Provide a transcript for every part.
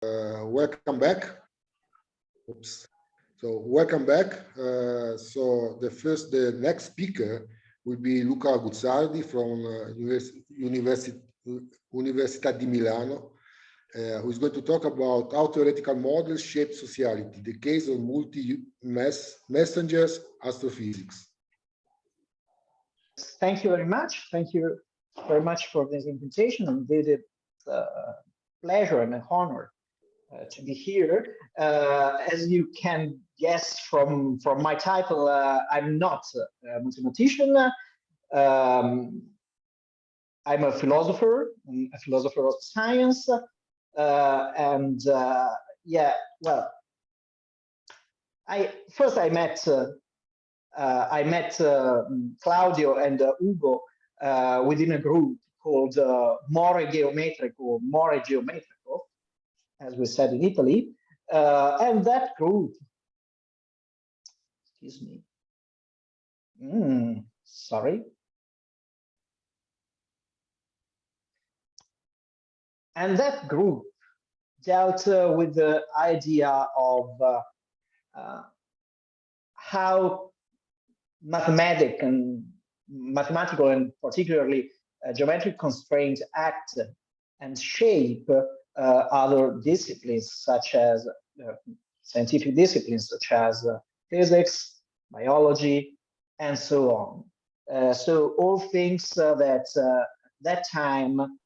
Welcome back. Oops. So welcome back. So the next speaker will be Luca Guzzardi from Università di Milano, who is going to talk about how theoretical models shape sociality, the case of multi-messengers astrophysics. Thank you very much. Thank you very much for this invitation. Indeed, it's a pleasure and an honor to be here. As you can guess from my title, I'm not a mathematician. I'm a philosopher of science. Yeah, well, I met Claudio and Ugo within a group called More Geometrico, as we said in Italy, and that group, excuse me, sorry. And that group dealt with the idea of how mathematical and particularly geometric constraints act and shape other disciplines, such as scientific disciplines, such as physics, biology, and so on. So all things that that time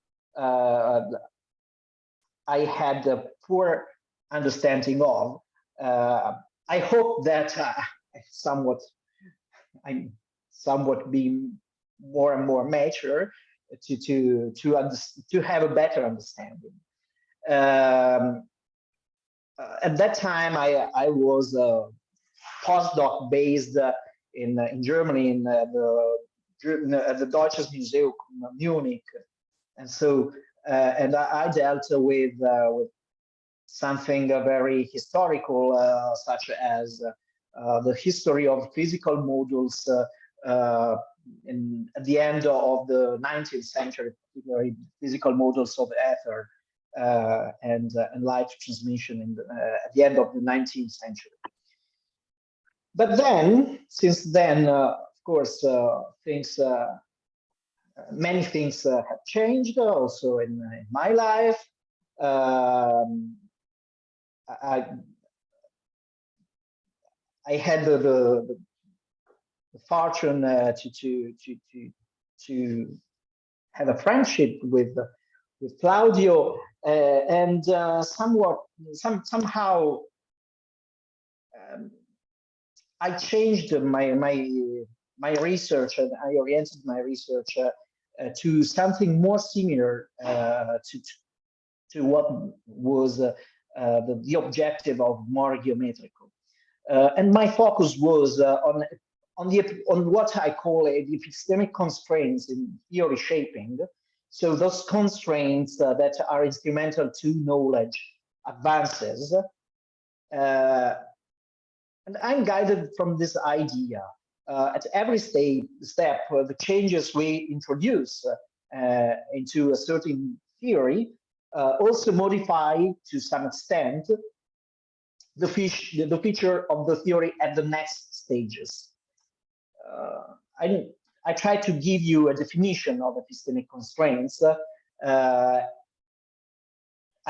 I had a poor understanding of. I hope that I'm somewhat being more and more mature to have a better understanding. At that time, I was postdoc based in Germany in the Deutsches Museum Munich, and so and I dealt with something very historical, such as the history of physical models at the end of the 19th century, particularly physical models of ether and light transmission at the end of the 19th century. But then, since then, of course, many things have changed also in my life. I had the fortune to have a friendship with Claudio, and somehow I changed my research, and I oriented my research to something more similar to what was the objective of More Geometrical. And my focus was on what I call the epistemic constraints in theory shaping. So those constraints that are instrumental to knowledge advances. And I'm guided from this idea. At every step, the changes we introduce into a certain theory also modify to some extent the feature of the theory at the next stages. I try to give you a definition of epistemic constraints. I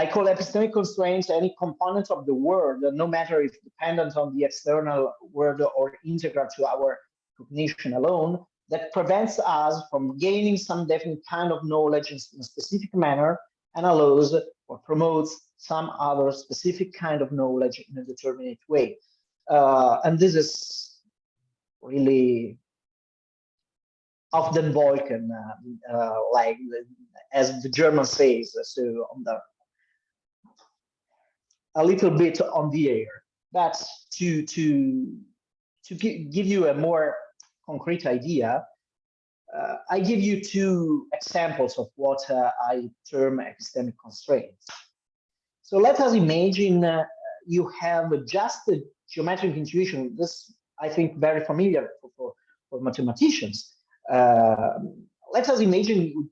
call epistemic constraints any component of the world, no matter if dependent on the external world or integral to our cognition alone, that prevents us from gaining some definite kind of knowledge in a specific manner and allows or promotes some other specific kind of knowledge in a determinate way. And this is really auf den Wolken, like as the German says, so on a little bit on the air. But to give you a more concrete idea, I give you two examples of what I term epistemic constraints. So let us imagine you have just a geometric intuition. This, I think, very familiar for mathematicians. Let us imagine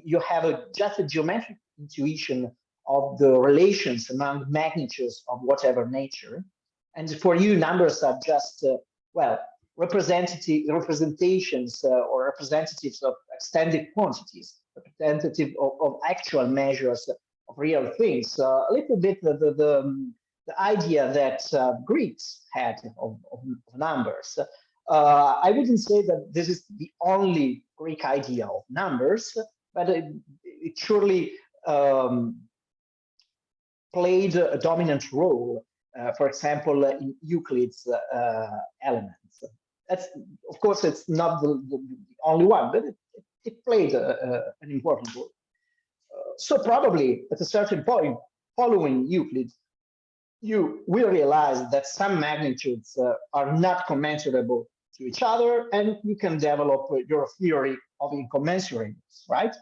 you have just a geometric intuition of the relations among magnitudes of whatever nature. And for you, numbers are just, well, representations or representatives of extended quantities, representative of actual measures of real things. A little bit the idea that Greeks had of numbers. I wouldn't say that this is the only Greek idea of numbers, but it surely played a dominant role, for example, in Euclid's elements. That's, of course, it's not the only one, but it played an important role. So probably at a certain point, following Euclid, you will realize that some magnitudes are not commensurable to each other, and you can develop your theory of incommensurables, right?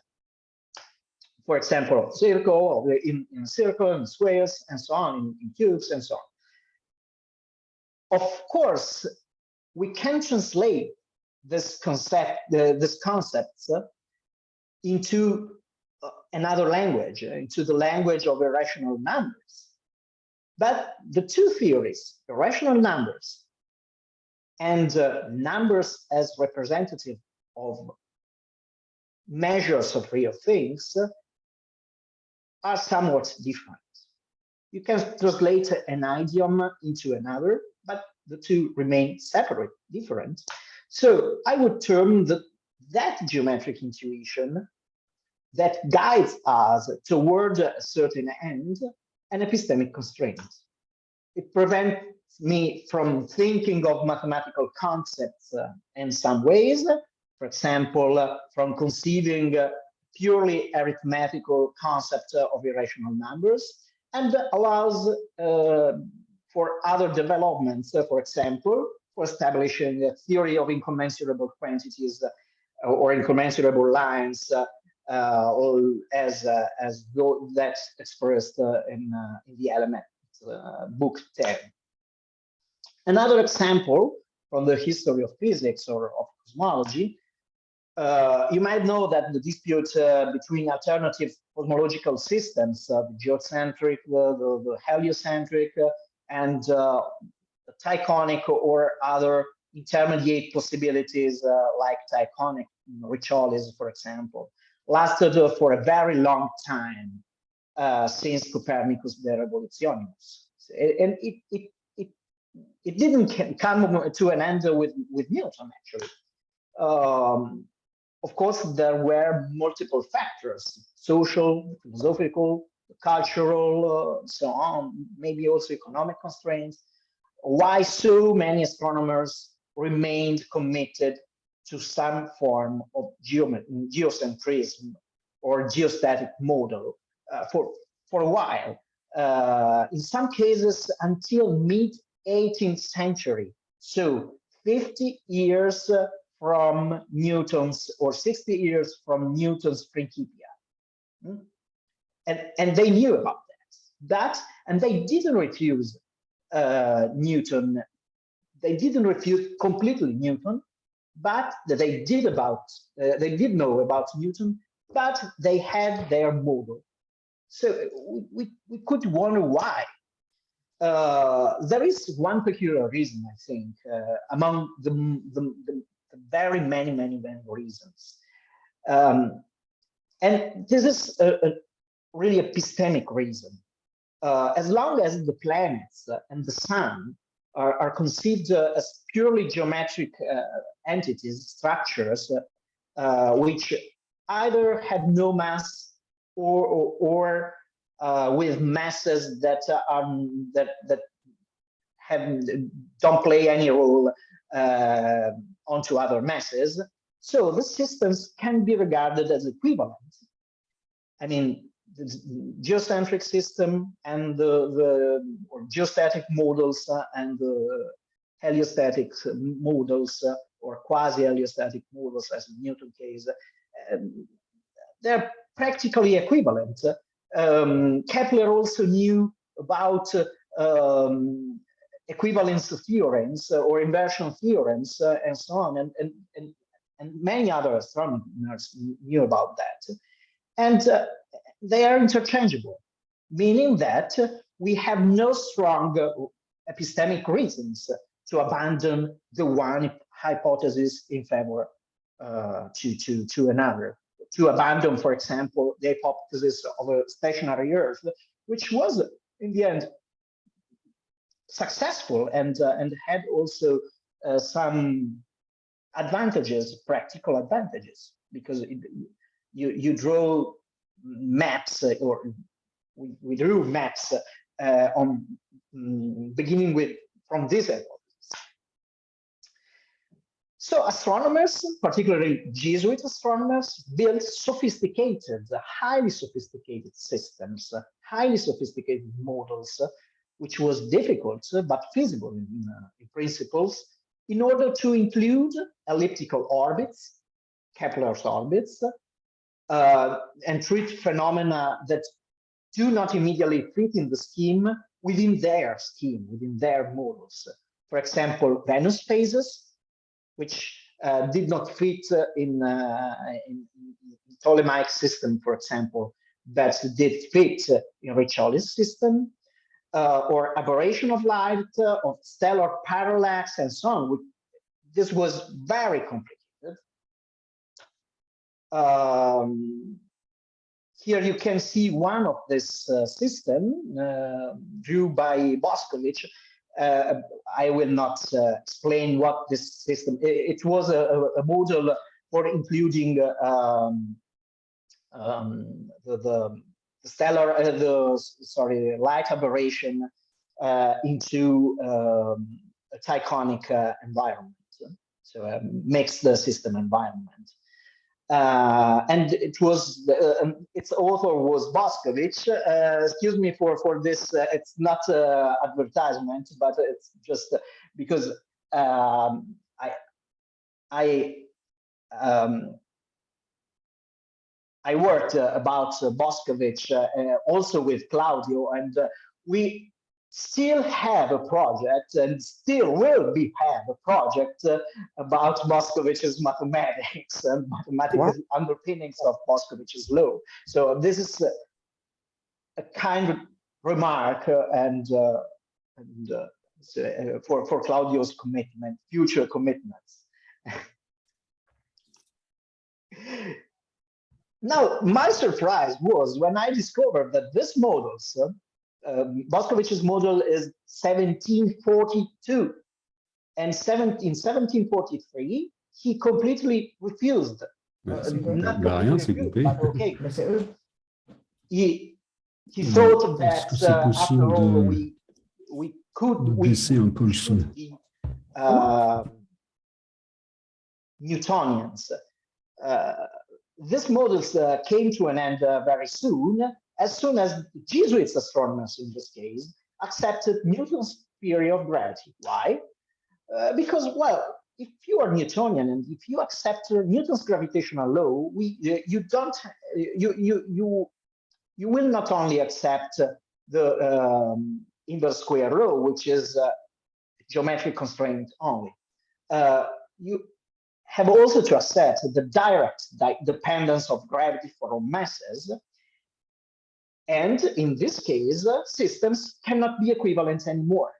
For example, of circle, in circle, in squares, and so on, in cubes, and so on. Of course, we can translate this concept, these concepts into another language, into the language of irrational numbers. But the two theories, irrational numbers and numbers as representative of measures of real things, are somewhat different. You can translate an idiom into another, but the two remain separate, different. So I would term that geometric intuition that guides us toward a certain end an epistemic constraint. It prevents me from thinking of mathematical concepts in some ways, for example, from conceiving purely arithmetical concept of irrational numbers, and allows for other developments, for example, for establishing a theory of incommensurable quantities or incommensurable lines, as that's expressed in the element book 10. Another example from the history of physics or of cosmology, you might know that the dispute between alternative cosmological systems, the geocentric, the heliocentric, and the tychonic or other intermediate possibilities like tychonic Ricciolis, for example, lasted for a very long time since Copernicus de Revolutionibus. And it didn't come to an end with Newton, actually. Of course, there were multiple factors, social, philosophical, cultural, so on, maybe also economic constraints, why so many astronomers remained committed to some form of geocentrism or geostatic model for a while. In some cases, until mid-18th century, so 50 years from Newton's, or 60 years from Newton's Principia. And they knew about that. And they didn't refuse Newton. They didn't refuse completely Newton, but they did know about Newton, but they had their model. So we could wonder why. There is one peculiar reason, I think, among the very many reasons. And this is really epistemic reason. As long as the planets and the sun are conceived as purely geometric entities, structures, which either have no mass or with masses that don't play any role onto other masses. So the systems can be regarded as equivalent. I mean, the geocentric system and the geostatic models and the heliostatic models or quasi-heliostatic models, as in Newton's case, they're practically equivalent. Kepler also knew about equivalence theorems or inversion theorems and so on, and many other astronomers knew about that. And they are interchangeable. meaning that we have no strong epistemic reasons to abandon the one hypothesis in favor to another. To abandon, for example, the hypothesis of a stationary Earth, which was in the end successful and had also some advantages, practical advantages, because you draw maps, or we drew maps on beginning from this hypothesis. So astronomers, particularly Jesuit astronomers, built sophisticated, highly sophisticated systems, highly sophisticated models, which was difficult but feasible in principles, in order to include elliptical orbits, Kepler's orbits, and treat phenomena that do not immediately fit in the scheme, within their models. For example, Venus phases, which did not fit in Ptolemaic system, for example, but did fit in Riccioli's system, or aberration of light, of stellar parallax, and so on. This was very complicated. Here you can see one of this system drew by Boscovich. I will not explain what this system. It was a model for including light aberration into a taconic environment. So mixed system environment. And it was its author was Boscovich. Excuse me for this. It's not advertisement, but it's just because I worked about Boscovich also with Claudio, and we still have a project, and still will have a project about Boscovich's mathematics and mathematical underpinnings of Boscovich's law. So this is a kind of remark for Claudio's commitment, future commitments. Now, my surprise was when I discovered that this models, Boscovich's model is 1742, and in 1743 he completely refused. Not completely refused, but okay. He thought that after all we could be Newtonians. These models came to an end very soon as Jesuit astronomers, in this case, accepted Newton's theory of gravity. Why? Because, well, if you are Newtonian and if you accept Newton's gravitational law, you will not only accept the inverse square law, which is geometric constraint only. You have also to accept the direct dependence of gravity for all masses. And in this case, systems cannot be equivalent anymore.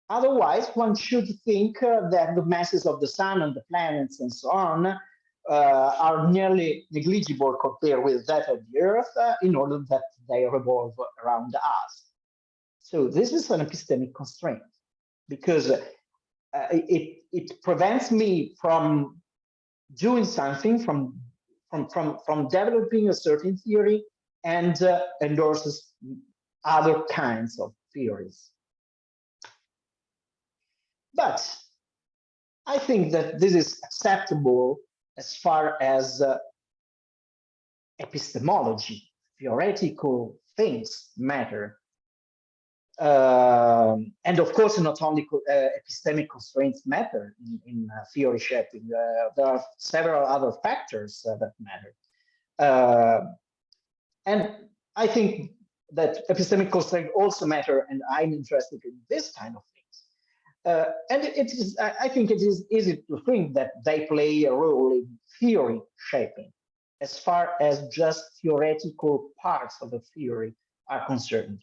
Otherwise, one should think that the masses of the sun and the planets and so on are nearly negligible compared with that of the Earth, in order that they revolve around us. So this is an epistemic constraint, because it prevents me from doing something, from developing a certain theory, and endorses other kinds of theories. But I think that this is acceptable as far as epistemology, theoretical things matter. And of course, not only epistemic constraints matter in theory shaping. There are several other factors that matter. And I think that epistemic constraints also matter, and I'm interested in this kind of things. And it is, I think it is easy to think that they play a role in theory shaping, as far as just theoretical parts of the theory are concerned,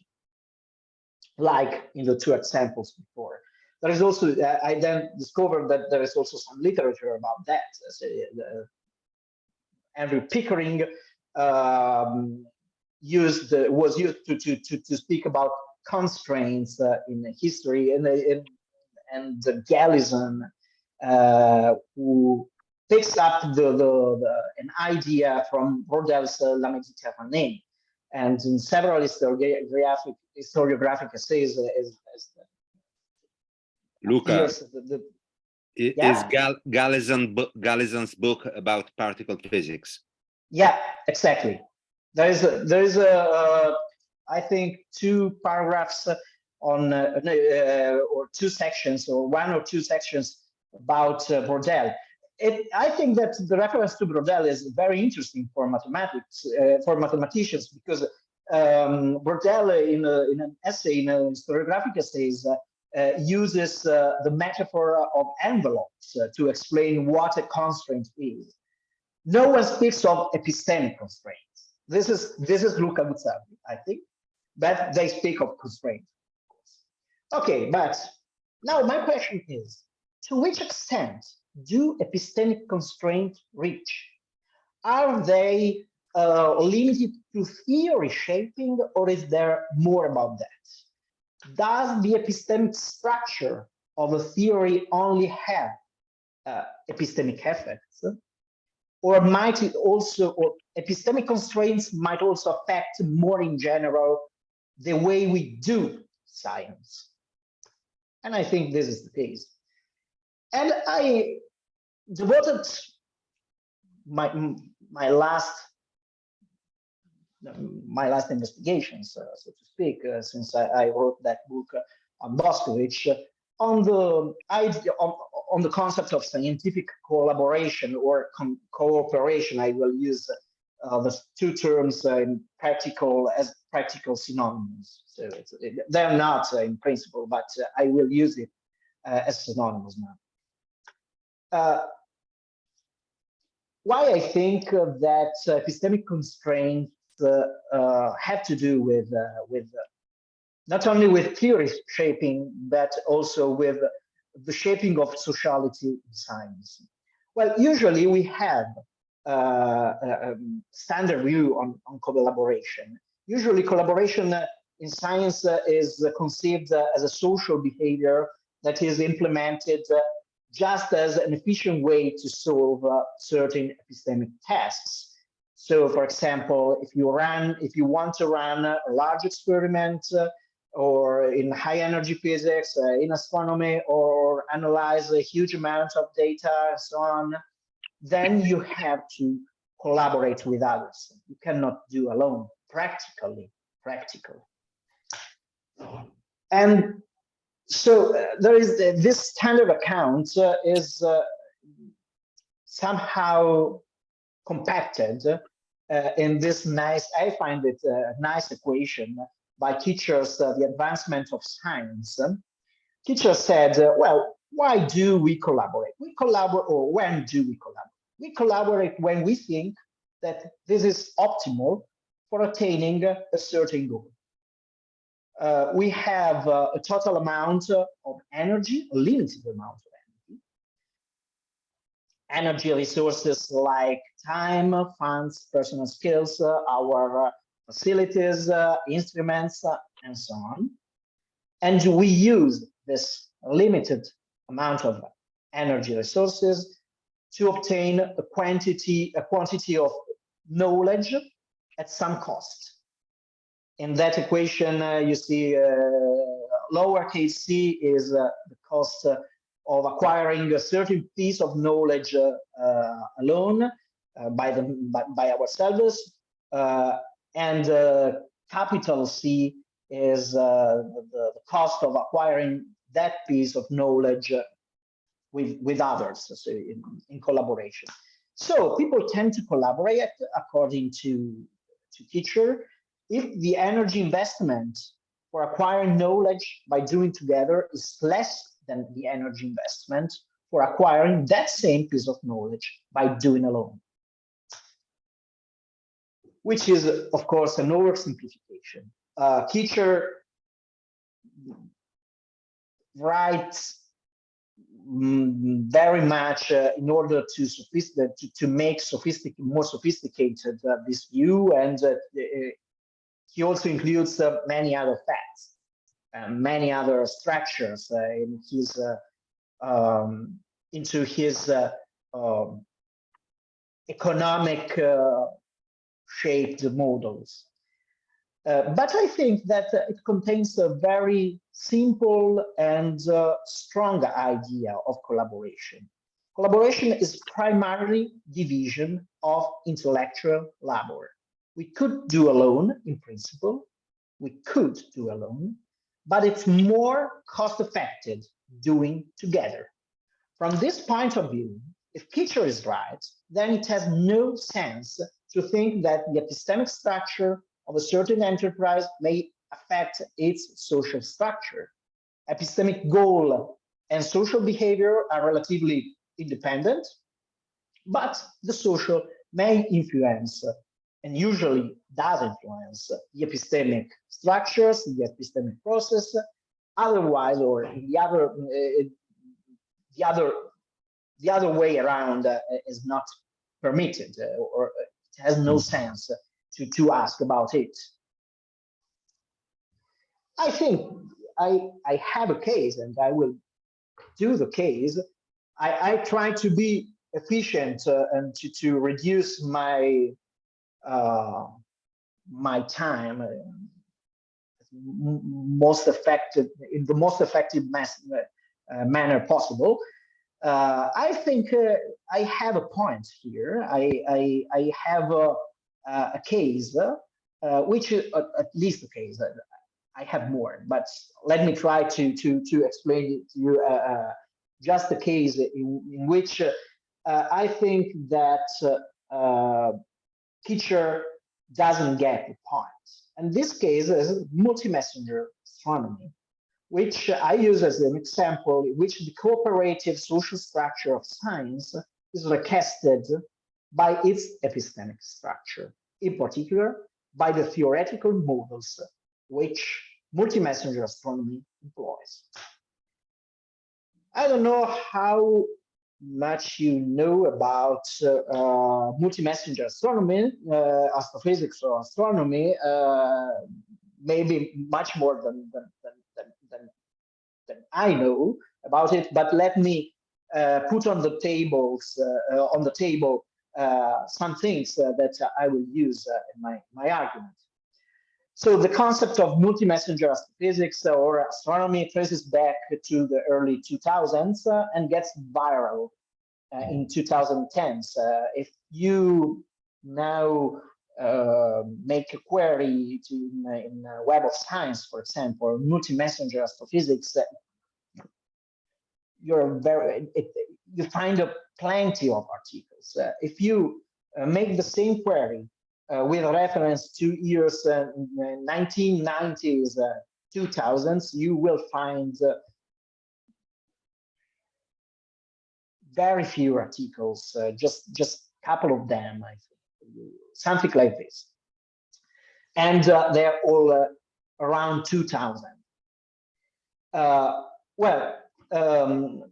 like in the two examples before. There is also, I then discovered that there is also some literature about that. Andrew Pickering was used to speak about constraints in history, and Gallison, who picks up an idea from Bordel's La Méditerranée, and in several historiographic essays. Luca, Yeah? is Gallison's book about particle physics? Yeah, exactly. There is I think 2 paragraphs on or 2 sections, or 1 or 2 sections about Bordel. I think that the reference to Bordel is very interesting for mathematics, for mathematicians, because Bordel in an essay, in a historiographic essays, uses the metaphor of envelopes to explain what a constraint is. No one speaks of epistemic constraints. This is Luca Guzzardi, I think, but they speak of constraints. Okay, but now my question is, to which extent do epistemic constraints reach? Are they limited to theory shaping, or is there more about that? Does the epistemic structure of a theory only have epistemic effects? Or might it also, or epistemic constraints might also affect more in general the way we do science? And I think this is the case. And I devoted my last investigations, so to speak, since I wrote that book on Boscovich, on the idea on the concept of scientific collaboration or cooperation. I will use the 2 terms in as practical synonyms. So they're not in principle, but I will use it as synonymous now. Why I think that epistemic constraints have to do with not only with theory shaping, but also with the shaping of sociality in science. Well, usually we have a standard view on collaboration. Usually collaboration in science is conceived as a social behavior that is implemented just as an efficient way to solve certain epistemic tasks. So, for example, if you want to run a large experiment, or in high energy physics, in astronomy, or analyze a huge amount of data, and so on, then you have to collaborate with others. You cannot do alone, practically. And so there is this standard account is somehow compacted in this nice, I find it a nice equation by Teacher's The Advancement of Science. Teacher said, well, why do we collaborate? We collaborate, or when do we collaborate? We collaborate when we think that this is optimal for attaining a certain goal. We have a total amount of energy, a limited amount of energy resources like time, funds, personal skills, our facilities, instruments, and so on. And we use this limited amount of energy resources to obtain a quantity of knowledge at some cost. In that equation, you see lowercase c is the cost of acquiring a certain piece of knowledge alone by ourselves, and capital C is the cost of acquiring that piece of knowledge with others, so in collaboration. So people tend to collaborate according to Teacher if the energy investment for acquiring knowledge by doing together is less than the energy investment for acquiring that same piece of knowledge by doing alone. Which is, of course, an oversimplification. Kitcher writes very much in order to make more sophisticated this view, and he also includes many other facts and many other structures in his into his economic shaped models. But I think that it contains a very simple and strong idea of collaboration. Collaboration is primarily division of intellectual labor. We could do alone, in principle, we could do alone, but it's more cost-effective doing together. From this point of view, if Kitcher is right, then it has no sense to think that the epistemic structure of a certain enterprise may affect its social structure. Epistemic goal and social behavior are relatively independent, but the social may influence, and usually does influence, the epistemic structures, the epistemic process. Otherwise, or the other way around is not permitted, or it has no sense to ask about it. I think I have a case, and I will do the case. I try to be efficient and to reduce my my time in the most effective manner possible. I think I have a point here. I have a case, which is at least a case. I have more, but let me try to explain it to you. Just a case in which I think that Kitcher doesn't get the point. And this case is multi-messenger astronomy, which I use as an example in which the cooperative social structure of science is recasted by its epistemic structure, in particular by the theoretical models which multi-messenger astronomy employs. I don't know how much you know about multi-messenger astronomy, astrophysics or astronomy, maybe much more than I know about it, but let me put on the table some things that I will use in my argument. So the concept of multi-messenger astrophysics or astronomy traces back to the early 2000s and gets viral in 2010s. If you now make a query in Web of Science, for example, multi-messenger astrophysics, you find plenty of articles. If you make the same query with reference to years 1990s, 2000s, you will find very few articles, just a couple of them, I think, something like this. And they're all around 2000.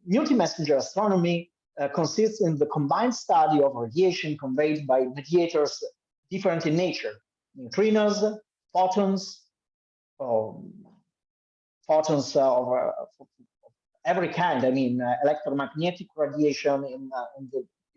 Multi-messenger astronomy consists in the combined study of radiation conveyed by mediators different in nature: neutrinos, photons, photons of every kind. I mean, electromagnetic radiation in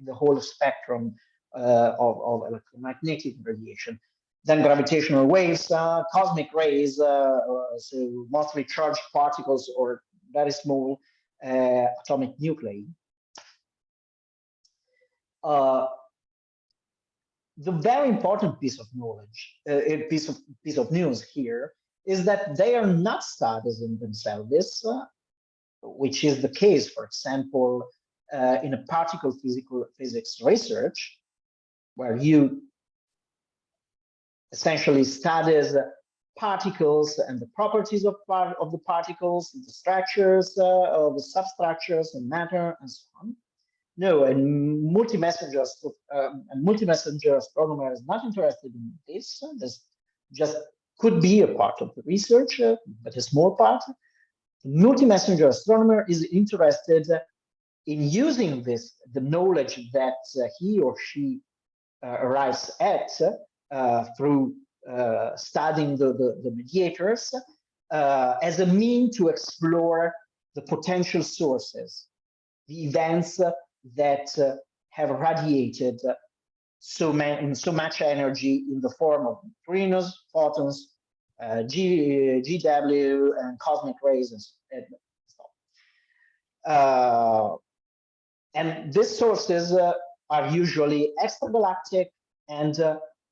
the whole spectrum of electromagnetic radiation. Then gravitational waves, cosmic rays, so mostly charged particles or very small atomic nuclei. The very important piece of knowledge, piece of news here, is that they are not studies in themselves, which is the case, for example, in a particle physics research, where you essentially studies particles and the properties of the particles, the structures of the substructures and matter, and so on. No, and multi-messenger astronomer is not interested in this. There's just could be a part of the research, but a small part. The multi-messenger astronomer is interested in using the knowledge that he or she arrives at through studying the mediators as a means to explore the potential sources, the events that have radiated so much energy in the form of neutrinos, photons, GW, and cosmic rays, and so. And these sources are usually extragalactic and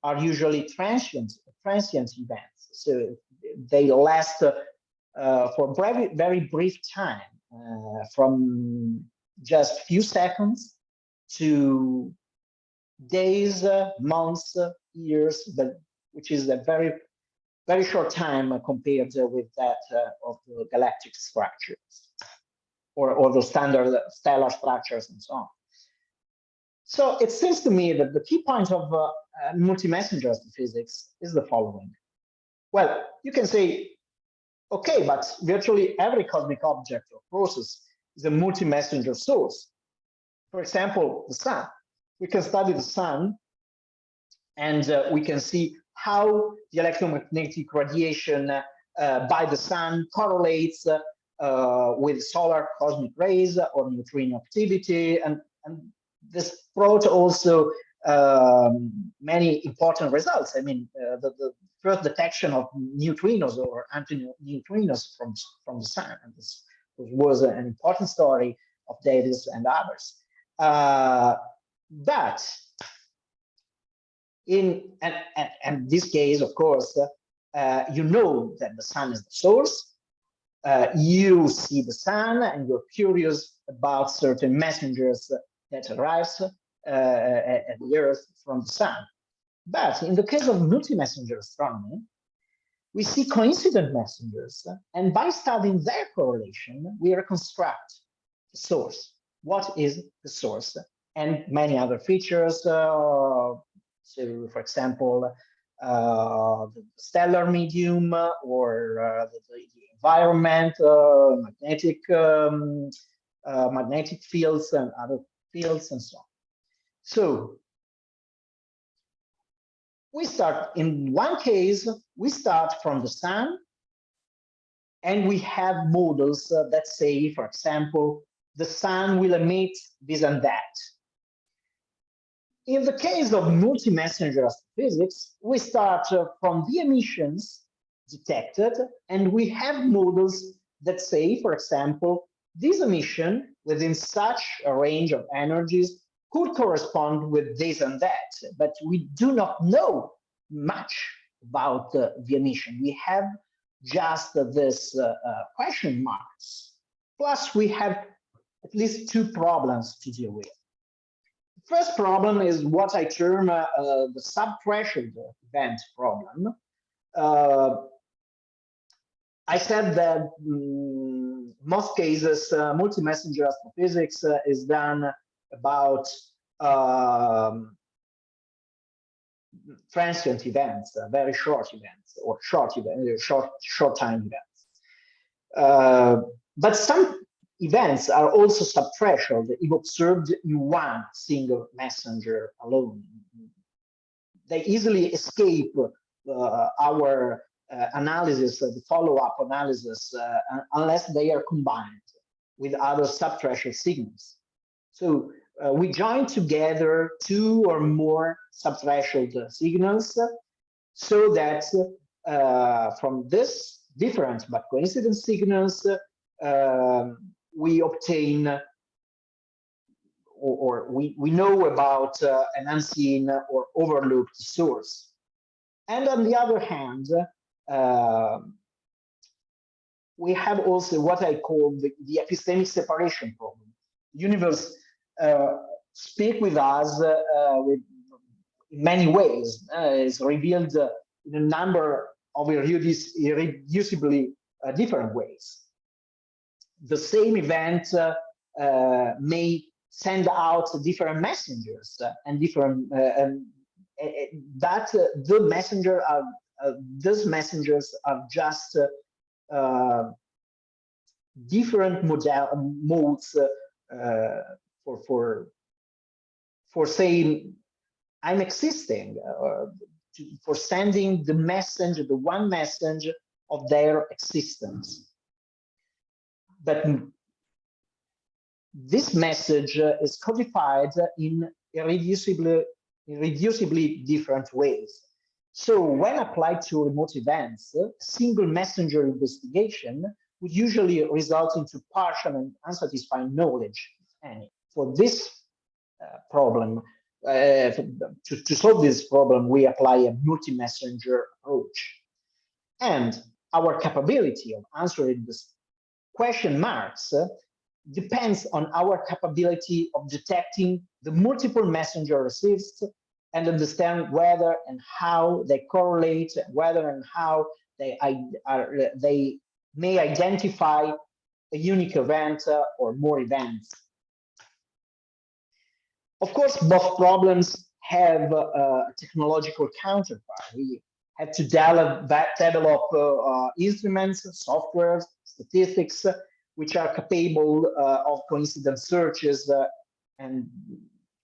are usually transient events. So they last for very brief time, from just few seconds to days, months, years, but which is a very short time compared with that of the galactic structures or the standard stellar structures and so on. So it seems to me that the key point of multi-messenger astrophysics is the following. Well, you can say, okay, but virtually every cosmic object or process is a multi-messenger source. For example, the sun. We can study the sun and we can see how the electromagnetic radiation by the sun correlates with solar cosmic rays or neutrino activity, and this brought also many important results. I mean, the first detection of neutrinos or antineutrinos from the sun, and this was an important story of Davis and others. But in this case, of course, you know that the sun is the source. You see the sun and you're curious about certain messengers that arrives at the Earth from the sun. But in the case of multi-messenger astronomy, we see coincident messengers, and by studying their correlation, we reconstruct the source. What is the source? And many other features. So, for example, the stellar medium or the environment, magnetic fields and other fields and so on. So we start, in one case, we start from the sun and we have models that say, for example, the sun will emit this and that. In the case of multi-messenger astrophysics, we start from the emissions detected, and we have models that say, for example, this emission within such a range of energies could correspond with this and that, but we do not know much about the emission. We have just this question marks. Plus, we have at least two problems to deal with. The first problem is what I term the sub-threshold event problem. I said that most cases, multi-messenger astrophysics is done about transient events, very short events, or short time events. But some events are also sub-threshold if observed in one single messenger alone. They easily escape our analysis, the follow-up analysis, unless they are combined with other sub-threshold signals. So we join together two or more sub-threshold signals so that from this different but coincident signals, we obtain or we know about an unseen or overlooked source. And on the other hand, we have also what I call the epistemic separation problem. The universe speaks with us in many ways. It's revealed in a number of irreducibly different ways. The same event may send out different messengers and different, but the messenger are those messengers are just different modes for saying I'm existing, for sending the message, the one message of their existence. But this message is codified in irreducibly different ways. So when applied to remote events, a single messenger investigation would usually result into partial and unsatisfying knowledge, if any. For this problem, to solve this problem, we apply a multi-messenger approach. And our capability of answering this question marks depends on our capability of detecting the multiple messenger received and understand whether and how they correlate, whether and how they may identify a unique event or more events. Of course, both problems have a technological counterpart. We have to develop instruments, software, statistics, which are capable of coincidence searches and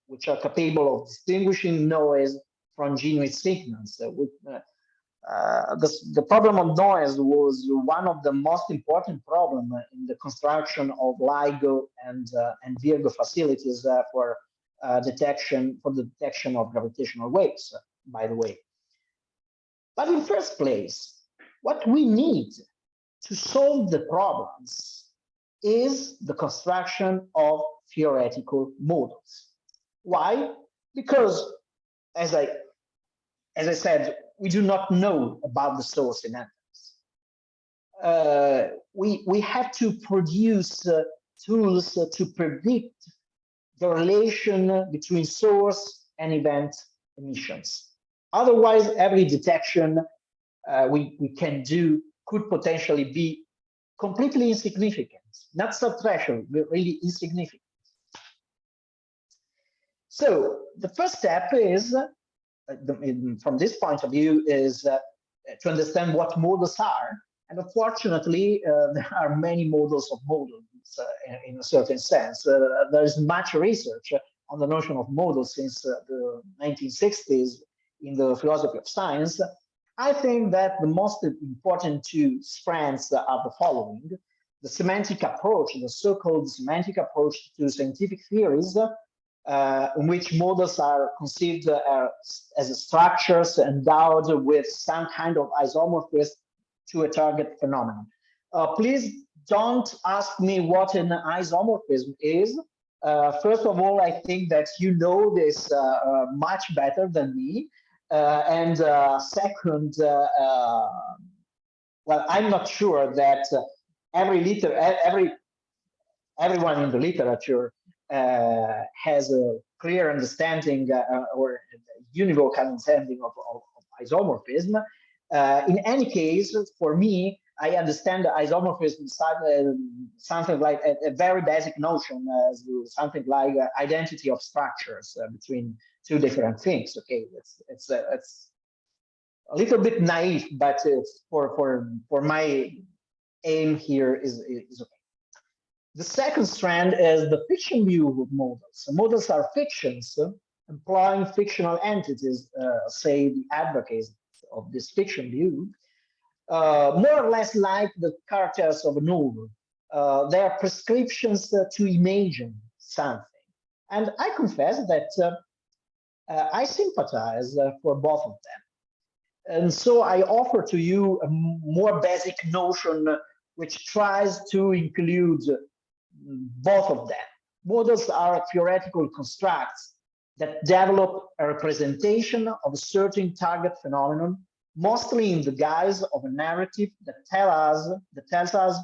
which are capable of distinguishing noise from genuine signals. The problem of noise was one of the most important problems in the construction of LIGO and Virgo facilities for the detection of gravitational waves, by the way. But in first place, what we need to solve the problems is the construction of theoretical models. Why? Because, as I said, we do not know about the source in atoms. We have to produce tools to predict the relation between source and event emissions. Otherwise, every detection we can do could potentially be completely insignificant, not subtraction, but really insignificant. So the first step is, from this point of view, is to understand what models are. And unfortunately, there are many models of models in a certain sense. There is much research on the notion of models since the 1960s in the philosophy of science. I think that the most important two strands are the following: the semantic approach, the so-called semantic approach to scientific theories, in which models are conceived as structures endowed with some kind of isomorphism to a target phenomenon. Please don't ask me what an isomorphism is. First of all, I think that you know this much better than me. And second, well, I'm not sure that everyone in the literature has a clear understanding or univocal understanding of isomorphism. In any case, for me, I understand isomorphism something like a very basic notion, something like identity of structures between two different things. Okay, it's a little bit naive, but for my aim here is okay. The second strand is the fiction view of models. Models are fictions, implying fictional entities, say the advocates of this fiction view, more or less like the characters of a novel. They are prescriptions to imagine something. And I confess that I sympathize for both of them. And so I offer to you a more basic notion which tries to include both of them. Models are theoretical constructs that develop a representation of a certain target phenomenon, mostly in the guise of a narrative that tells us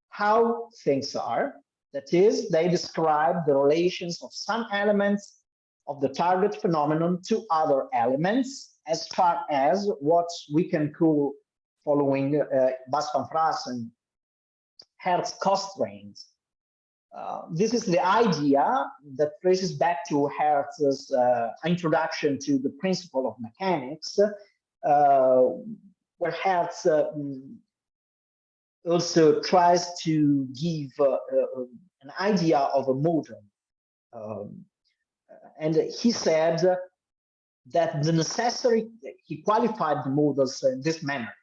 how things are. That is, they describe the relations of some elements of the target phenomenon to other elements, as far as what we can call, following Bas van Fraassen, Hertz constraints. This is the idea that traces back to Hertz's introduction to the principle of mechanics, where Hertz also tries to give an idea of a model. And he said that he qualified the models in this manner.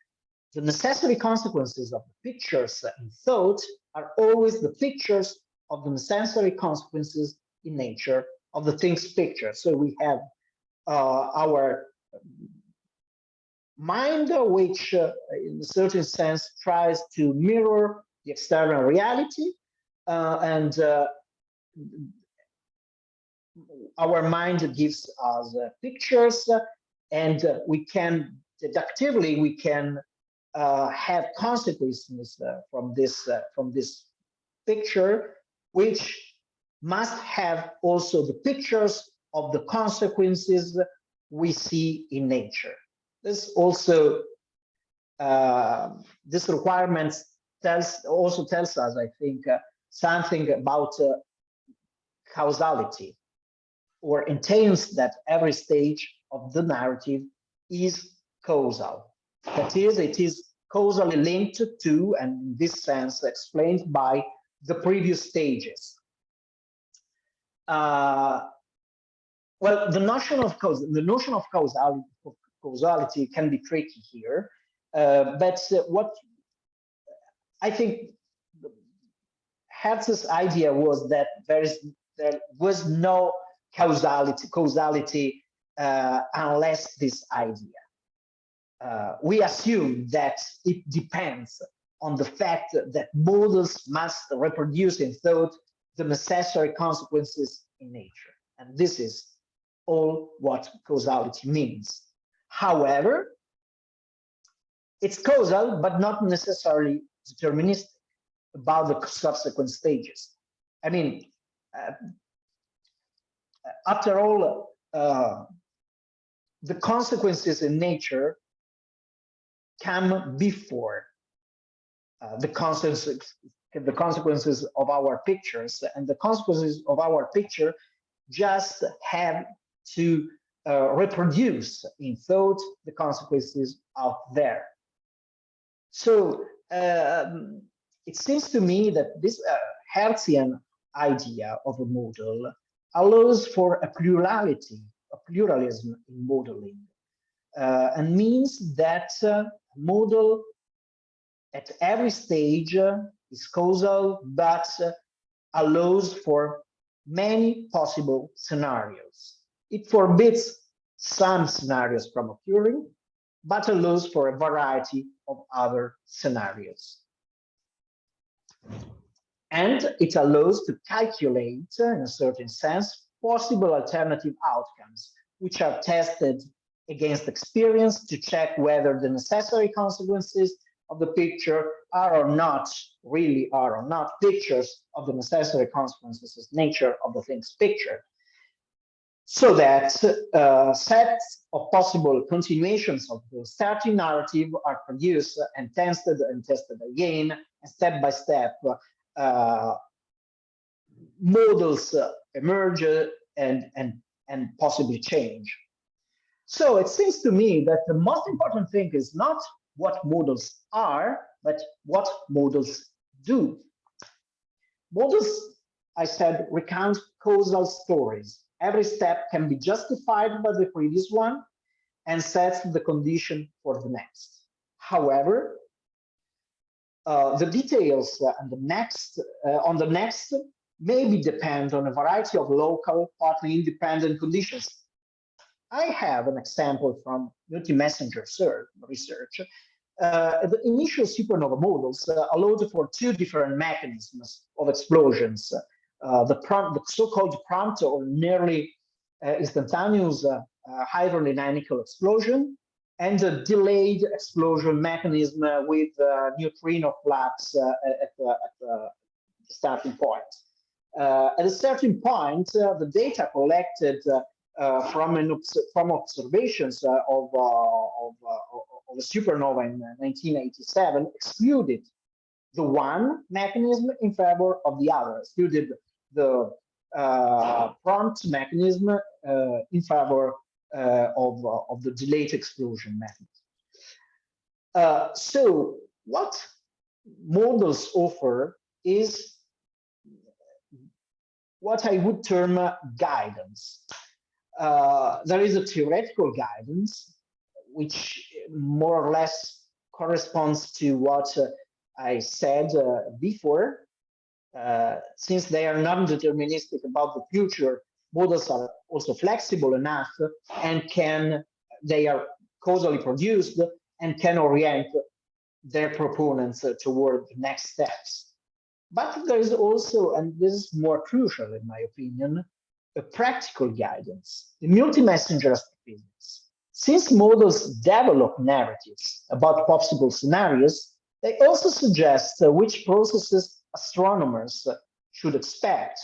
The necessary consequences of the pictures in thought are always the pictures of the necessary consequences in nature of the things pictured. So we have our mind, which in a certain sense tries to mirror the external reality, and our mind gives us pictures, and we can deductively have consequences from this picture, which must have also the pictures of the consequences we see in nature. This also this requirement also tells us, I think, something about causality, or entails that every stage of the narrative is causal. That is, it is causally linked to, and in this sense explained by, the previous stages. Well, the notion of causality can be tricky here, but what I think Hertz's idea was that there was no causality unless this idea. We assume that it depends on the fact that models must reproduce in thought the necessary consequences in nature. And this is all what causality means. However, it's causal, but not necessarily deterministic about the subsequent stages. I mean, after all, the consequences in nature come before the consequences of our pictures, and the consequences of our picture just have to reproduce in thought the consequences out there. So it seems to me that this Hertzian idea of a model allows for a pluralism in modeling, and means that model at every stage is causal, but allows for many possible scenarios. It forbids some scenarios from occurring, but allows for a variety of other scenarios. And it allows to calculate, in a certain sense, possible alternative outcomes, which are tested against experience to check whether the necessary consequences of the picture are or not pictures of the necessary consequences of nature of the things pictured. So that sets of possible continuations of the starting narrative are produced and tested again, and step by step models emerge and possibly change. So it seems to me that the most important thing is not what models are, but what models do. Models, I said, recount causal stories. Every step can be justified by the previous one and sets the condition for the next. However, the details on the next maybe depend on a variety of local, partly independent conditions. I have an example from multi-messenger research. The initial supernova models allowed for two different mechanisms of explosions. The so-called prompt or nearly instantaneous hydrodynamical explosion, and a delayed explosion mechanism with neutrino flux at the starting point. At a certain point, the data collected from observations of a supernova in 1987 excluded the one mechanism in favor of the other, excluded the prompt mechanism in favor of the delayed explosion mechanism. So what models offer is what I would term guidance. There is a theoretical guidance, which more or less corresponds to what I said before. Since they are non-deterministic about the future, models are also flexible enough and they are causally produced and can orient their proponents toward the next steps. But there is also, and this is more crucial in my opinion, a practical guidance, the multi-messenger astrophysics. Since models develop narratives about possible scenarios, they also suggest which processes astronomers should expect,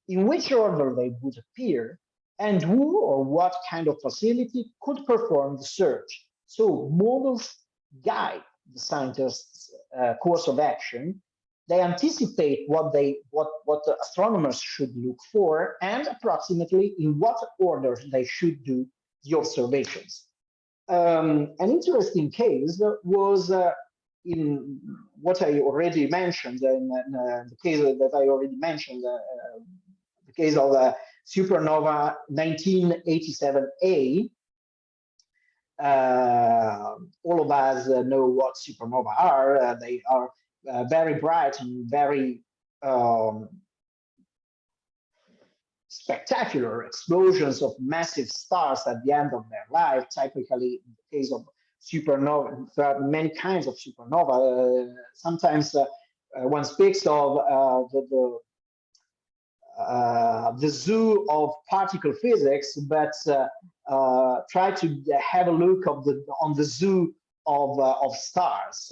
in which order they would appear, and who or what kind of facility could perform the search. So models guide the scientists' course of action. They anticipate what the astronomers should look for and approximately in what order they should do the observations. An interesting case was in what I already mentioned, in the case that I already mentioned, the case of supernova 1987A. All of us know what supernova are. They are very bright and very spectacular explosions of massive stars at the end of their life. Typically, in the case of supernova, there are many kinds of supernova. Sometimes one speaks of the zoo of particle physics, but try to have a look on the zoo of stars.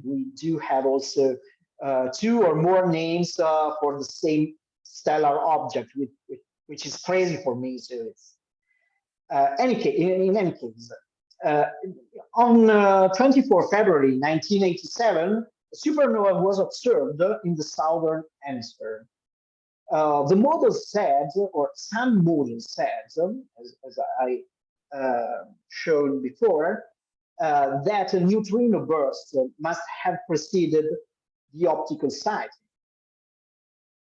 We do have also two or more names for the same stellar object, which is crazy for me. So it's in any case, on 24 February 1987, a supernova was observed in the southern hemisphere. The model said, or some models said, as I showed before, that a neutrino burst must have preceded the optical sighting.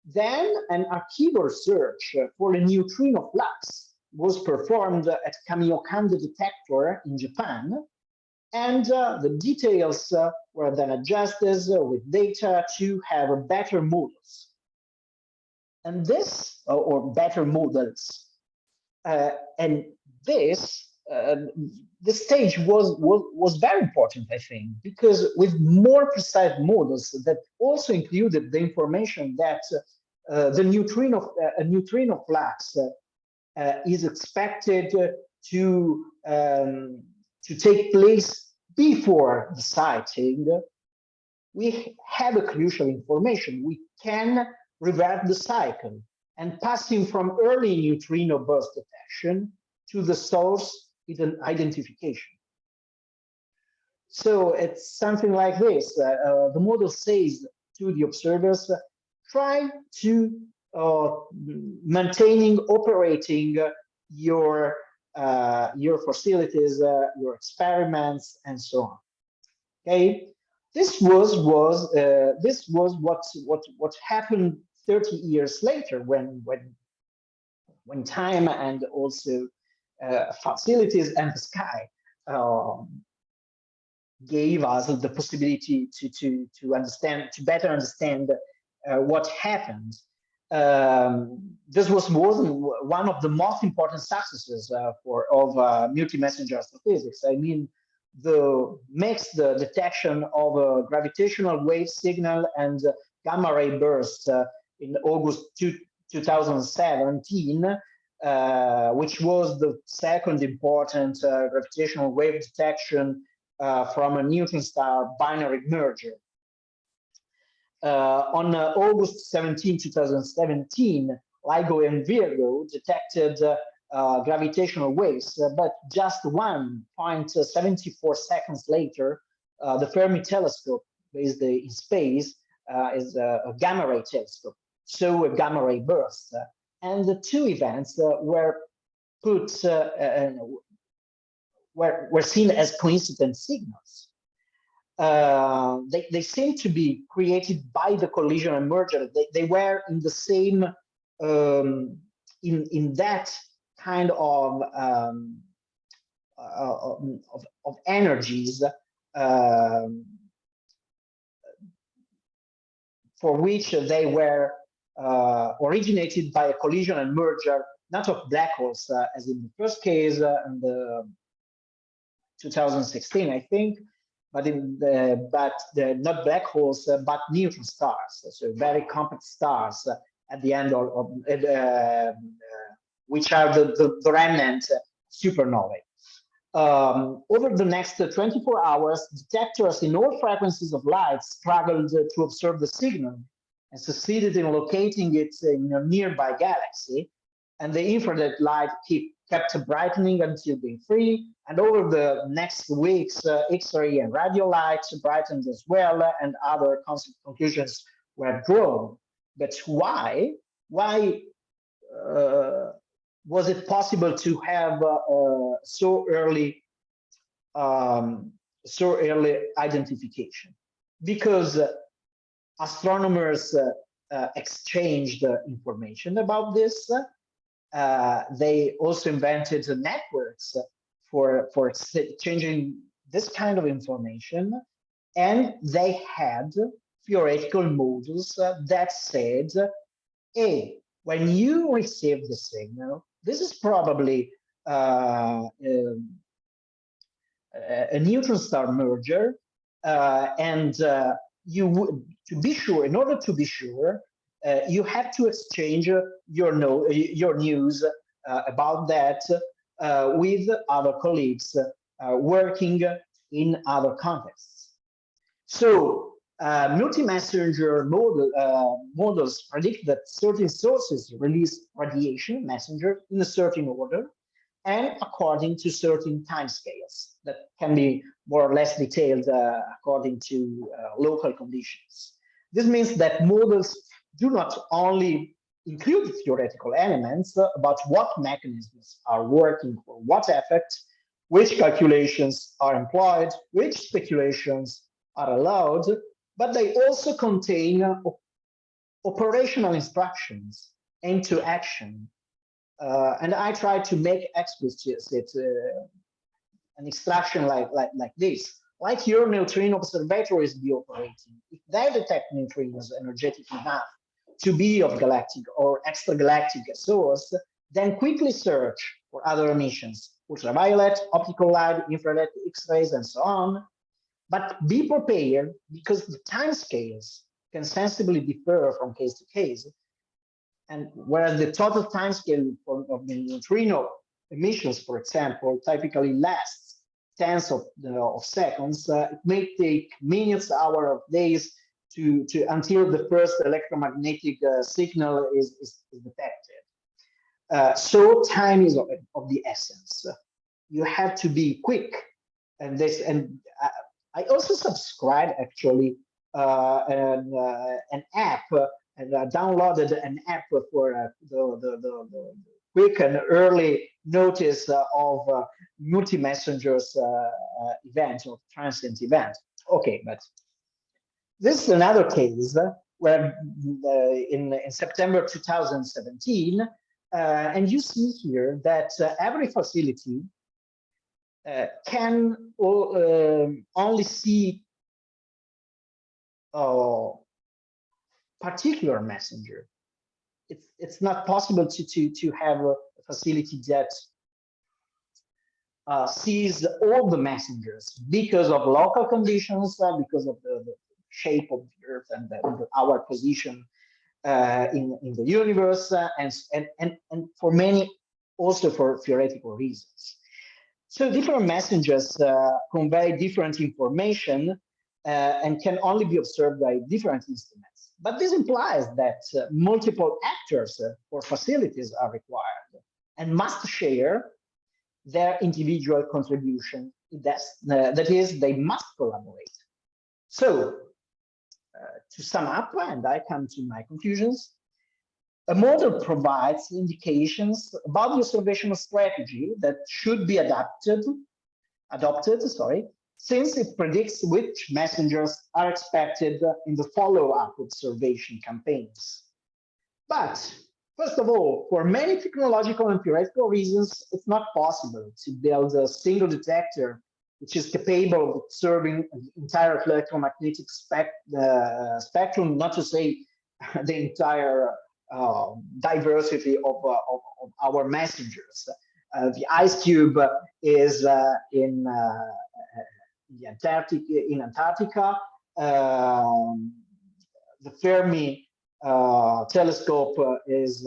Then an archival search for a neutrino flux was performed at Kamiokande detector in Japan, and the details were then adjusted with data to have a better models. And this, or better models, and this stage was very important, I think, because with more precise models that also included the information that a neutrino flux is expected to take place before the sighting, we have a crucial information. We can revert the cycle and passing from early neutrino burst detection to the source identification. So it's something like this. The model says to the observers, try to operating your facilities, your experiments, and so on. Okay, this was what happened 30 years later when time and also facilities and the sky gave us the possibility to better understand what happened. This was one of the most important successes of multi-messenger astrophysics. I mean, the detection of a gravitational wave signal and gamma ray burst in August 2017, which was the second important gravitational wave detection from a neutron star binary merger. On August 17, 2017, LIGO and Virgo detected gravitational waves, but just 1.74 seconds later, the Fermi telescope, based in space, is a gamma ray telescope, so a gamma ray burst. And the two events were seen as coincident signals. they seem to be created by the collision and merger. They were in the same, in that kind of energies for which they were originated by a collision and merger, not of black holes, as in the first case in the 2016, I think, but not black holes, but neutron stars, so very compact stars at the end of which are the remnant supernovae. Over the next 24 hours, detectors in all frequencies of light struggled to observe the signal and succeeded in locating it in a nearby galaxy. And the infrared light kept brightening until being free. And over the next weeks, X-ray and radio light brightened as well, and other conclusions were drawn. But why? Why was it possible to have so early identification? Because astronomers exchanged information about this. They also invented networks for exchanging this kind of information, and they had theoretical models that said, hey, when you receive the signal, this is probably a neutron star merger, and you would, to be sure, in order to be sure, you have to exchange your news about that with other colleagues working in other contexts. So multi-messenger models predict that certain sources release radiation messenger in a certain order and according to certain timescales that can be more or less detailed according to local conditions. This means that models do not only include theoretical elements about what mechanisms are working for what effect, which calculations are employed, which speculations are allowed, but they also contain operational instructions into action. And I try to make explicit an instruction like this. Like your neutrino observatory is be operating. If they detect neutrinos energetic enough to be of galactic or extragalactic source, then quickly search for other emissions, ultraviolet, optical light, infrared, X-rays, and so on. But be prepared, because the timescales can sensibly differ from case to case. And whereas the total timescale of the neutrino emissions, for example, typically lasts tens of seconds, it may take minutes, hours, or days until the first electromagnetic signal is detected. So time is of the essence. You have to be quick, and I also subscribe actually an app, and downloaded an app for the quick and early notice of multi-messengers event or transient event. Okay, but this is another case where in September 2017, and you see here that every facility can only see particular messenger. It's not possible to have a facility that sees all the messengers because of local conditions, because of the shape of the Earth and our position in the universe, and for many also for theoretical reasons. So different messengers convey different information and can only be observed by different instruments. But this implies that multiple actors or facilities are required and must share their individual contribution. That is, they must collaborate. So to sum up, and I come to my conclusions, a model provides indications about the observational strategy that should be adopted, since it predicts which messengers are expected in the follow-up observation campaigns. But first of all, for many technological and theoretical reasons, it's not possible to build a single detector which is capable of observing the entire electromagnetic spectrum, not to say the entire diversity of our messengers. The ice cube is in Antarctica. The Fermi telescope is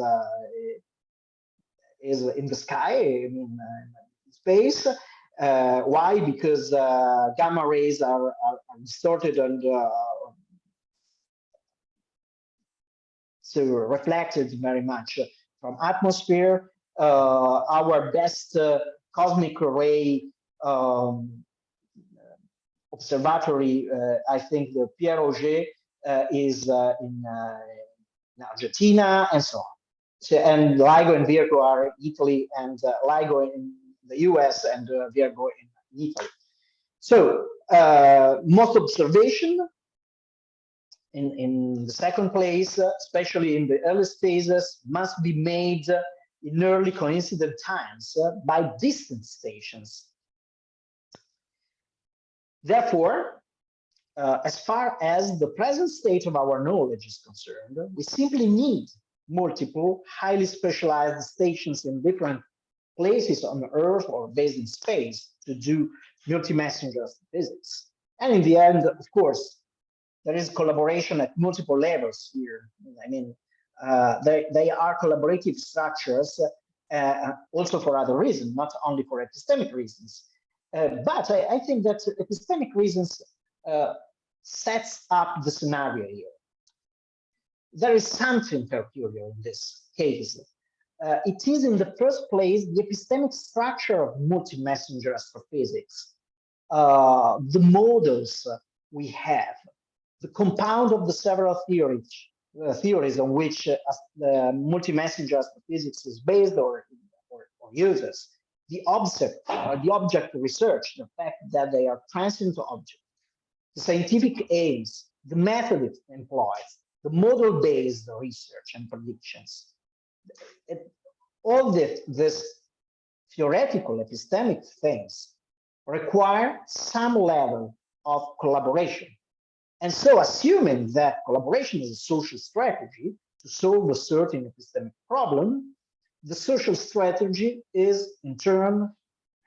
in the sky, in space. Why? Because gamma rays are distorted and so reflected very much from atmosphere. Our best cosmic ray observatory, I think the Pierre Auger is in Argentina and so on. So, and LIGO and Virgo are in Italy, and LIGO in the US and Virgo in Italy. So most observation in the second place, especially in the earliest phases, must be made in early coincident times by distant stations. Therefore, as far as the present state of our knowledge is concerned, we simply need multiple highly specialized stations in different places on Earth or based in space to do multi-messenger astrophysics. And in the end, of course, there is collaboration at multiple levels here. I mean, they are collaborative structures also for other reasons, not only for epistemic reasons. But I think that epistemic reasons sets up the scenario here. There is something peculiar in this case. It is in the first place the epistemic structure of multi-messenger astrophysics, the models we have, the compound of the several theories on which multi-messenger astrophysics is based or uses, the object research, the fact that they are transient objects, the scientific aims, the method it employs, the model-based research and predictions. All this theoretical epistemic things require some level of collaboration. And so assuming that collaboration is a social strategy to solve a certain epistemic problem, the social strategy is in turn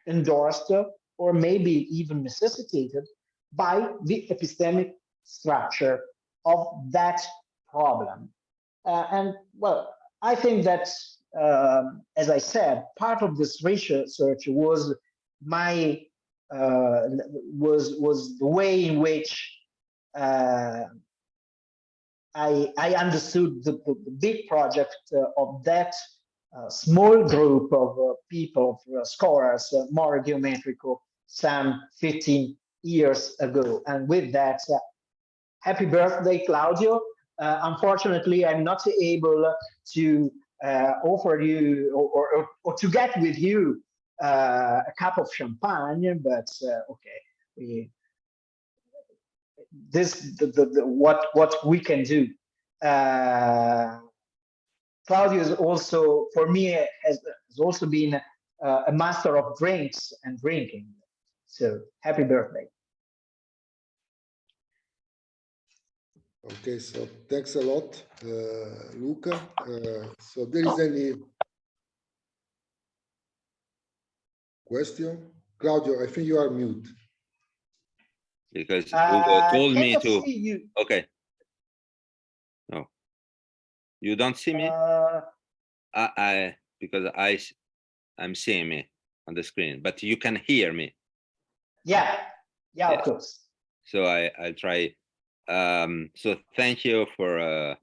endorsed or maybe even necessitated by the epistemic structure of that problem. And well, I think that, as I said, part of this research was my was the way in which I understood the big project of that small group of people, of scholars, more geometrical, some 15 years ago. And with that, happy birthday, Claudio. Unfortunately, I'm not able to offer you or to get with you a cup of champagne, but okay, what we can do. Claudio is also, for me, has also been a master of drinks and drinking. So happy birthday. Okay, so thanks a lot, Luca. So there is any question? Claudio, I think you are mute. Because Ugo told me to. See you. Okay. No, you don't see me. Because I'm seeing me on the screen, but you can hear me. Yeah, of course. So I'll try. So thank you for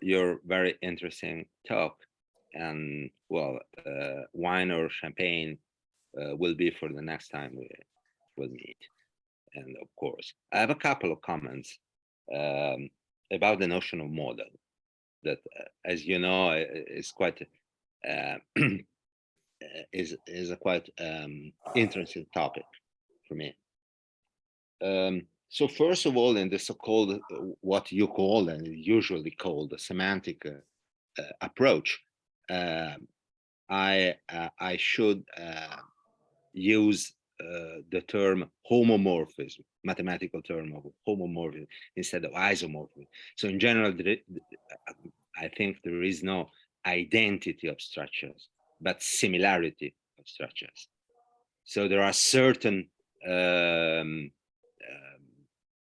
your very interesting talk, and well, wine or champagne will be for the next time we will meet. And of course, I have a couple of comments about the notion of model that, as you know, is quite is a quite interesting topic for me. So first of all, in the so-called, what you call and usually called the semantic approach, I should use the term homomorphism, mathematical term of homomorphism instead of isomorphism. So in general, I think there is no identity of structures, but similarity of structures. So there are certain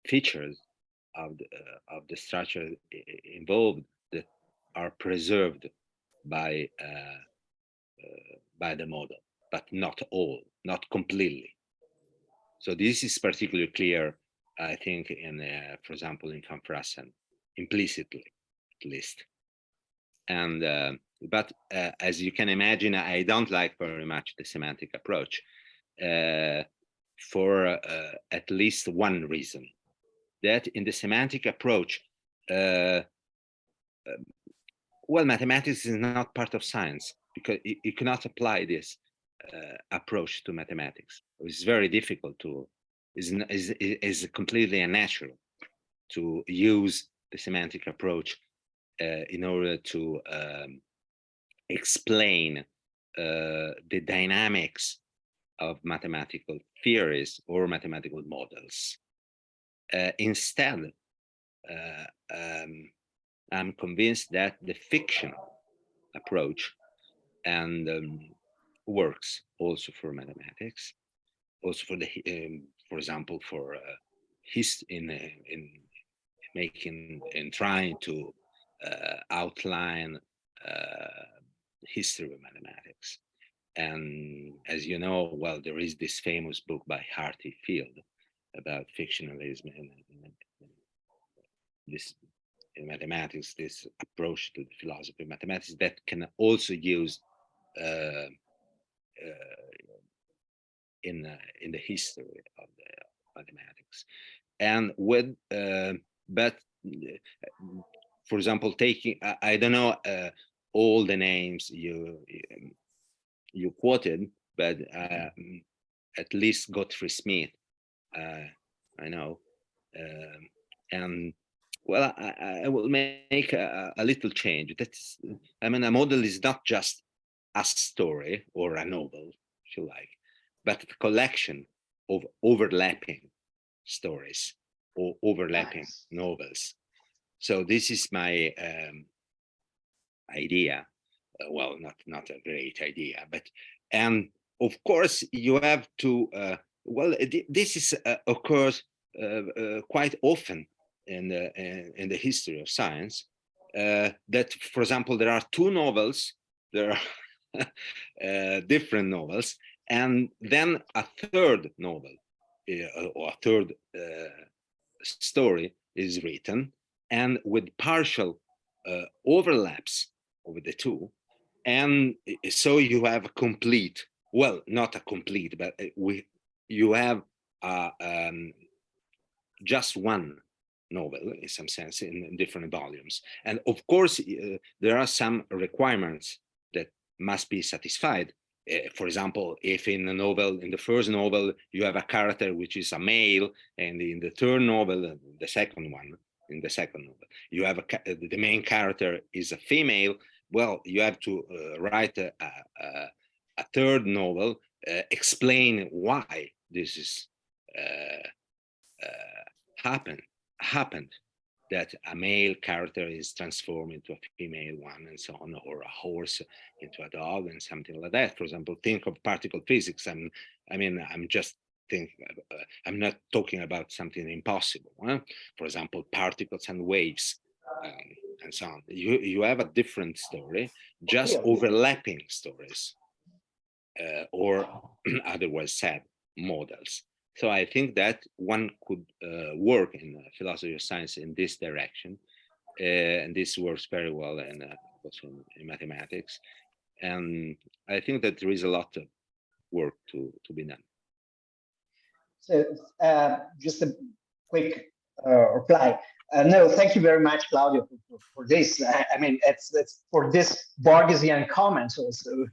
features of the structure involved that are preserved by the model, but not all, not completely. So this is particularly clear, I think, in, for example, in Van Frassen, implicitly, at least. And but as you can imagine, I don't like very much the semantic approach for at least one reason. That in the semantic approach, well, mathematics is not part of science, because you cannot apply this approach to mathematics. It's very difficult to, is completely unnatural to use the semantic approach in order to explain the dynamics of mathematical theories or mathematical models. Instead, I'm convinced that the fictional approach and works also for mathematics, also for the, for example, for in making, in trying to outline history of mathematics. And as you know, well, there is this famous book by Harty Field about fictionalism and this in mathematics, this approach to the philosophy of mathematics that can also use in the history of the mathematics. And with but for example, taking I don't know all the names you quoted, but at least Gottfried Smith I know, and well, I will make a little change. That's, I mean, a model is not just a story or a novel, if you like, but a collection of overlapping stories or overlapping novels. So this is my idea. Well, not a great idea, but and of course you have to. Well, this is occurs quite often in the history of science. That, for example, there are two novels. There are different novels, and then a third novel or a third story is written, and with partial overlaps over the two, and so you have a complete, well, not a complete, but you have just one novel in some sense in different volumes. And of course, there are some requirements that must be satisfied. For example, if in the novel, in the first novel, you have a character which is a male, and in the third novel, the second one, in the second novel, you have the main character is a female, well, you have to write a third novel, explain why this is happened, that a male character is transformed into a female one, and so on, or a horse into a dog, and something like that. For example, think of particle physics. I'm just thinking. I'm not talking about something impossible. Huh? For example, particles and waves, and so on. You have a different story, just overlapping stories, or otherwise said, models. So I think that one could work in philosophy of science in this direction, and this works very well in mathematics. And I think that there is a lot of work to be done. So just a quick reply. No, thank you very much, Claudio, for this. I mean, it's for this Borgesian comment also.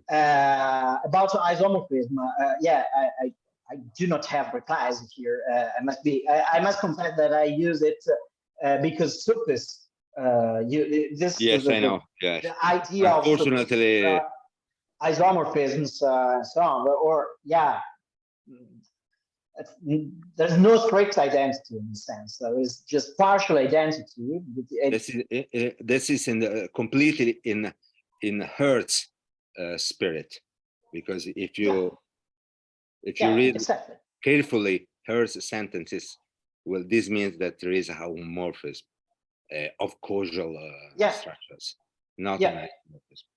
About isomorphism, yeah, I do not have replies here. I must confess that I use it because surface. Yes, I know. Yes. The idea unfortunately, of isomorphisms, so on, or yeah, there's no strict identity in the sense. There is just partial identity. This is completely in Hertz spirit, because if you read exactly. carefully Hertz sentences, well, this means that there is a homomorphism of causal structures, not an isomorphism.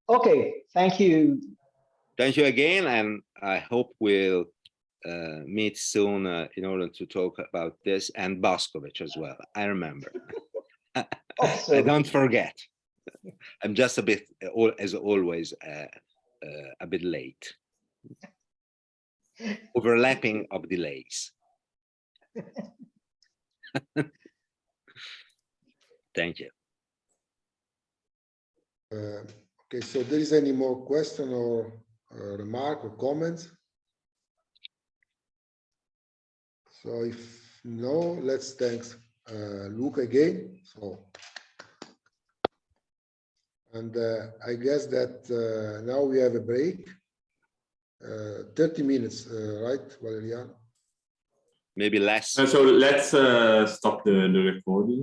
Okay, thank you. Thank you again, and I hope we'll meet soon in order to talk about this and Boscovich as well. I remember. I don't forget. I'm just a bit, as always, a bit late. Overlapping of delays. Thank you. Okay, so there is any more question or remark or comments? So if no, let's thank Luca again. So, and I guess that now we have a break. 30 minutes, right, Valeriano? Maybe less. So let's stop the recording.